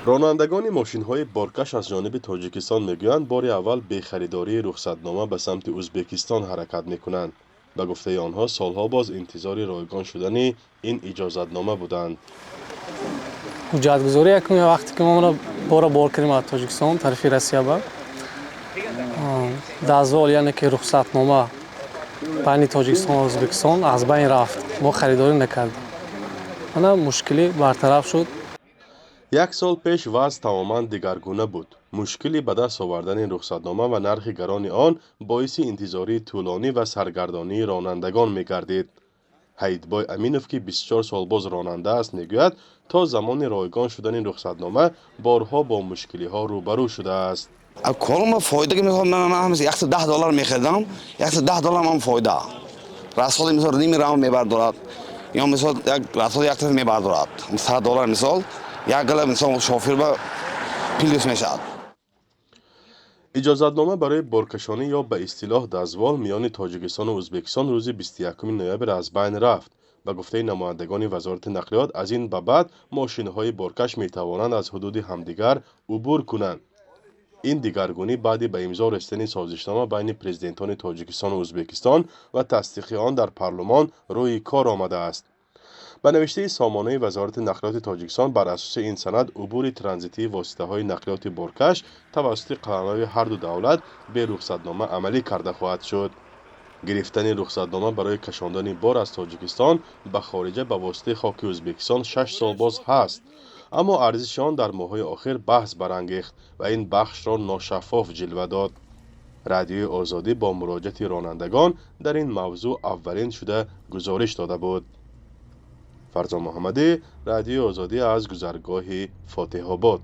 رانندگان ماشین‌های بارکش از جانب تاجیکستان میگویند بار اول به خریداری رخصتنامه به سمت ازبکستان حرکت میکنند. به گفته آنها سالها باز انتظار رایگان شدن این اجازتنامه بودند. ҳуҷҷатгузорӣ якум вақте ки мо бора бор кардем аз тоҷикистон тарафи Россия ба дазвол яъне ки рухсатнома байни тоҷикистон ва ӯзбекистон аз байн рафт. мо харидорӣ накардем. ана мушкилӣ бартараф шуд. یک سال پیش وضع تماما دیگرگونه بود. مشکلی به دست آوردن رخصتنامه و نرخ گران آن باعث انتظاری طولانی و سرگردانی رانندگان می‌گردید. حیدبای امینوف که 24 سال باز راننده است میگوید تا زمان رایگان شدن رخصتنامه بارها با مشکلی ها روبرو شده است. کلم فایده که میخوام من $110 میخریدم، $110 هم فایده. رسول مثال نمیرم میبردارد یا مثال یک رسول یک طرف میبردارد $100 مثال یک گله مثال شوفر با پلیس میشد. اجازتنامه برای بارکشانی یا به اصطلاح دزوال میان تاجیکستان و ازبکستان روز 21 نوامبر از بین رفت. به گفته نمایندگان وزارت نقلیات از این به بعد ماشین‌های بارکش میتوانند از حدود همدیگر عبور کنند. این دیگرگونی بعد به امضا رسیدن سازشنامه بین پرزیدنتان تاجیکستان و ازبکستان و تصدیق آن در پارلمان روی کار آمده است. به نوشته سامانه وزارت نقلیات تاجیکستان بر اساس این سند عبور ترانزیتی واسطه‌های نقلیات بارکش توسط قلمرو هر دو دولت به رخصتنامه عملی کرده خواهد شد. گرفتن رخصتنامه برای کشاندن بار از تاجیکستان به خارجه به واسطه خاک ازبکستان 6 سال باز هست، اما ارزش آن در ماه‌های اخیر بحث برانگیخت و این بخش را ناشفاف جلوه داد. رادیوی آزادی با مراجعت رانندگان در این موضوع اولین شده گزارش داده بود. فرزان محمدی، رادیو آزادی از گذرگاه فاتح آباد.